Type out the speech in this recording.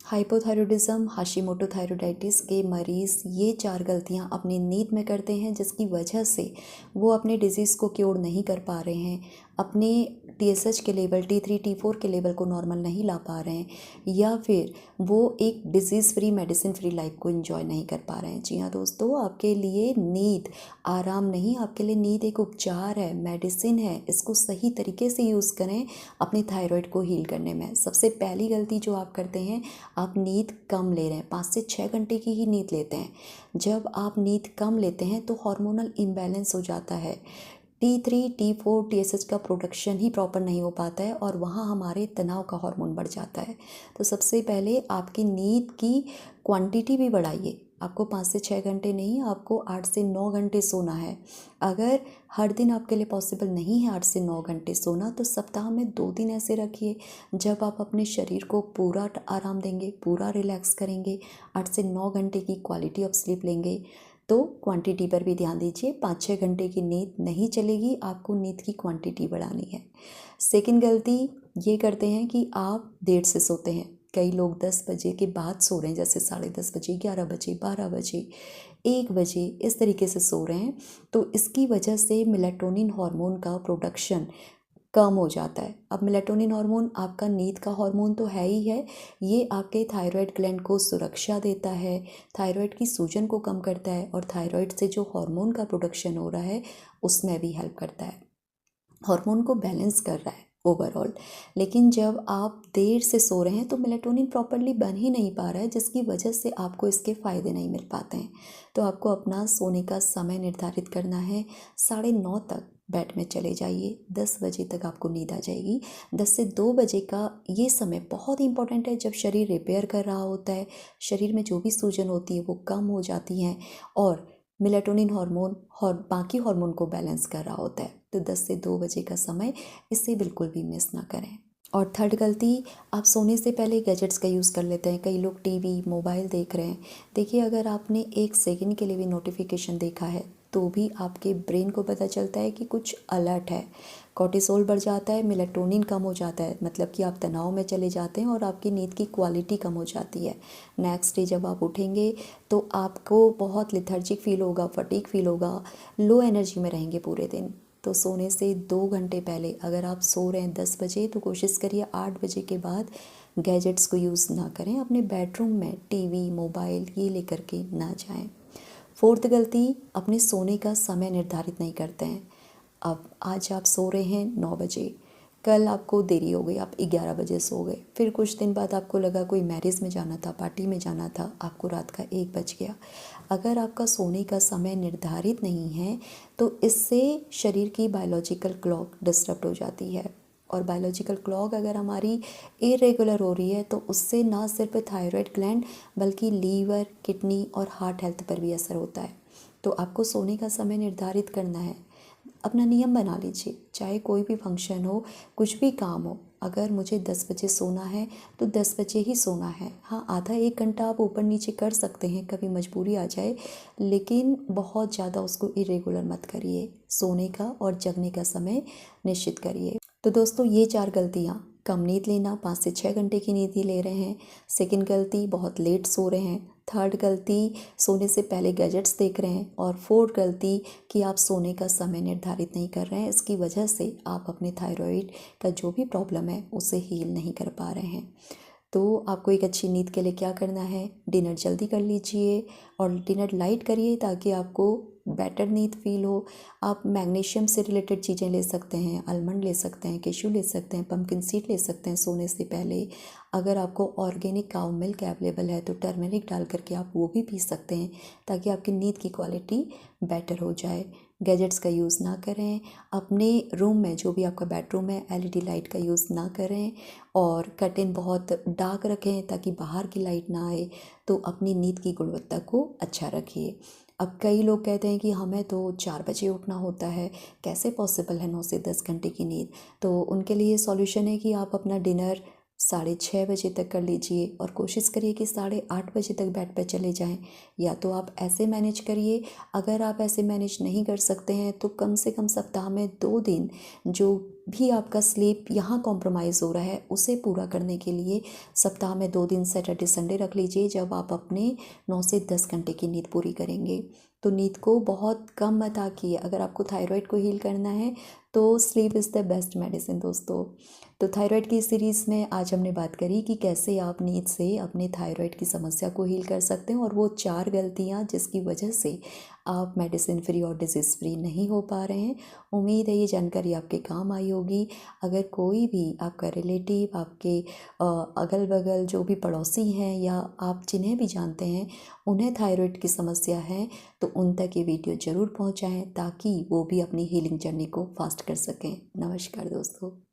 Hypothyroidism, Hashimoto thyroiditis के मरीज़ ये 4 गलतियां अपनी नींद में करते हैं, जिसकी वजह से वो अपने डिजीज़ को क्योर नहीं कर पा रहे हैं, अपने TSH के लेवल, T3 T4 के लेवल को नॉर्मल नहीं ला पा रहे हैं, या फिर वो एक disease free, medicine free life को एंजॉय नहीं कर पा रहे हैं। जी हाँ दोस्तों, आपके लिए नींद आराम नहीं, आपके लिए नींद एक उपचार है, मेडिसिन है। इसको सही तरीके से यूज़ करें अपनी थायराइड को हील करने में। सबसे पहली गलती जो आप करते हैं, आप नींद कम ले रहे हैं, 5 से 6 घंटे की ही नींद लेते हैं। जब आप नींद कम लेते हैं तो हार्मोनल इम्बैलेंस हो जाता है, T3 T4 TSH का प्रोडक्शन ही प्रॉपर नहीं हो पाता है और वहाँ हमारे तनाव का हार्मोन बढ़ जाता है। तो सबसे पहले आपकी नींद की क्वांटिटी भी बढ़ाइए। आपको 5 से 6 घंटे नहीं, आपको 8 से 9 घंटे सोना है। अगर हर दिन आपके लिए पॉसिबल नहीं है 8 से 9 घंटे सोना, तो सप्ताह में 2 दिन ऐसे रखिए जब आप अपने शरीर को पूरा आराम देंगे, पूरा रिलैक्स करेंगे, 8 से 9 घंटे की क्वालिटी ऑफ स्लीप लेंगे। तो क्वांटिटी पर भी ध्यान दीजिए, 5-6 घंटे की नींद नहीं चलेगी, आपको नींद की क्वांटिटी बढ़ानी है। सेकंड गलती ये करते हैं कि आप देर से सोते हैं। कई लोग 10 बजे के बाद सो रहे हैं, जैसे 10:30 बजे, 11 बजे, 12 बजे, 1 बजे, इस तरीके से सो रहे हैं। तो इसकी वजह से मेलाटोनिन हार्मोन का प्रोडक्शन कम हो जाता है। अब मेलाटोनिन हार्मोन आपका नींद का हार्मोन तो है ही है, ये आपके थायराइड ग्लैंड को सुरक्षा देता है, थायराइड की सूजन को कम करता है और थायराइड से जो हार्मोन का प्रोडक्शन हो रहा है उसमें भी हेल्प करता है, हार्मोन को बैलेंस कर रहा है ओवरऑल। लेकिन जब आप देर से सो रहे हैं तो मेलाटोनिन प्रॉपरली बन ही नहीं पा रहा है, जिसकी वजह से आपको इसके फ़ायदे नहीं मिल पाते हैं। तो आपको अपना सोने का समय निर्धारित करना है, 9:30 तक बेड में चले जाइए, 10 बजे तक आपको नींद आ जाएगी। 10 से 2 बजे का ये समय बहुत इंपॉर्टेंट है, जब शरीर रिपेयर कर रहा होता है, शरीर में जो भी सूजन होती है वो कम हो जाती हैं और मेलाटोनिन हार्मोन और बाकी हार्मोन को बैलेंस कर रहा होता है। तो 10 से 2 बजे का समय, इसे बिल्कुल भी मिस ना करें। और थर्ड गलती, आप सोने से पहले गैजेट्स का यूज़ कर लेते हैं। कई लोग टीवी, मोबाइल देख रहे हैं। देखिए, अगर आपने 1 सेकंड के लिए भी नोटिफिकेशन देखा है तो भी आपके ब्रेन को पता चलता है कि कुछ अलर्ट है, कॉर्टिसोल बढ़ जाता है, मेलाटोनिन कम हो जाता है, मतलब कि आप तनाव में चले जाते हैं और आपकी नींद की क्वालिटी कम हो जाती है। नेक्स्ट डे जब आप उठेंगे तो आपको बहुत लेथर्जिक फील होगा, फटीग फील होगा, लो एनर्जी में रहेंगे पूरे दिन। तो सोने से 2 घंटे पहले, अगर आप सो रहे हैं 10 बजे, तो कोशिश करिए 8 बजे के बाद गैजेट्स को यूज़ ना करें। अपने बेडरूम में टीवी, मोबाइल ये लेकर के ना जाएं। फोर्थ गलती, अपने सोने का समय निर्धारित नहीं करते हैं। अब आज आप सो रहे हैं 9 बजे, कल आपको देरी हो गई, आप 11 बजे सो गए, फिर कुछ दिन बाद आपको लगा कोई मैरिज में जाना था, पार्टी में जाना था, आपको रात का 1 बज गया। अगर आपका सोने का समय निर्धारित नहीं है तो इससे शरीर की बायोलॉजिकल क्लॉक डिस्टर्ब हो जाती है, और बायोलॉजिकल क्लॉक अगर हमारी इरेगुलर हो रही है तो उससे ना सिर्फ थायराइड ग्लैंड बल्कि लीवर, किडनी और हार्ट हेल्थ पर भी असर होता है। तो आपको सोने का समय निर्धारित करना है, अपना नियम बना लीजिए। चाहे कोई भी फंक्शन हो, कुछ भी काम हो, अगर मुझे 10 बजे सोना है तो 10 बजे ही सोना है। हाँ, आधा 1 घंटा आप ऊपर नीचे कर सकते हैं, कभी मजबूरी आ जाए, लेकिन बहुत ज़्यादा उसको इरेगुलर मत करिए। सोने का और जगने का समय निश्चित करिए। तो दोस्तों, ये 4 गलतियाँ, कम नींद लेना, 5 से 6 घंटे की नींद ही ले रहे हैं। सेकंड गलती, बहुत लेट सो रहे हैं। थर्ड गलती, सोने से पहले गैजेट्स देख रहे हैं। और फोर्थ गलती कि आप सोने का समय निर्धारित नहीं कर रहे हैं। इसकी वजह से आप अपने थायराइड का जो भी प्रॉब्लम है उसे हील नहीं कर पा रहे हैं। तो आपको एक अच्छी नींद के लिए क्या करना है, डिनर जल्दी कर लीजिए और डिनर लाइट करिए ताकि आपको बेटर नींद फील हो। आप मैग्नीशियम से रिलेटेड चीज़ें ले सकते हैं, आलमंड ले सकते हैं, केशू ले सकते हैं, पम्पकिन सीड ले सकते हैं सोने से पहले। अगर आपको ऑर्गेनिक काउ मिल्क अवेलेबल है तो टर्मरिक डाल करके आप वो भी पी सकते हैं ताकि आपकी नींद की क्वालिटी बेटर हो जाए। गैजेट्स का यूज़ ना करें। अपने रूम में, जो भी आपका बेडरूम है, LED लाइट का यूज़ ना करें और कर्टेन बहुत डार्क रखें ताकि बाहर की लाइट ना आए। तो अपनी नींद की गुणवत्ता को अच्छा रखिए। अब कई लोग कहते हैं कि हमें तो 4 बजे उठना होता है, कैसे पॉसिबल है 9 से 10 घंटे की नींद। तो उनके लिए सॉल्यूशन है कि आप अपना डिनर 6:30 बजे तक कर लीजिए और कोशिश करिए कि 8:30 बजे तक बेड पे चले जाएं। या तो आप ऐसे मैनेज करिए, अगर आप ऐसे मैनेज नहीं कर सकते हैं तो कम से कम सप्ताह में 2 दिन जो भी आपका स्लीप यहाँ कॉम्प्रोमाइज़ हो रहा है उसे पूरा करने के लिए सप्ताह में 2 दिन सैटरडे संडे रख लीजिए, जब आप अपने 9 से 10 घंटे की नींद पूरी करेंगे। तो नींद को बहुत कम मत आकिए। अगर आपको थायराइड को हील करना है तो sleep is the best medicine दोस्तों। तो थायराइड की सीरीज़ में आज हमने बात करी कि कैसे आप नींद से अपने थायराइड की समस्या को हील कर सकते हैं और वो 4 गलतियाँ जिसकी वजह से आप मेडिसिन फ्री और डिजीज़ फ्री नहीं हो पा रहे हैं। उम्मीद है ये जानकारी आपके काम आई होगी। अगर कोई भी आपका रिलेटिव, आपके अगल बगल जो भी पड़ोसी हैं या आप जिन्हें भी जानते हैं उन्हें थायराइड की समस्या है तो उन तक ये वीडियो ज़रूर पहुंचाएं ताकि वो भी अपनी हीलिंग जर्नी को फास्ट कर सकें। नमस्कार दोस्तों।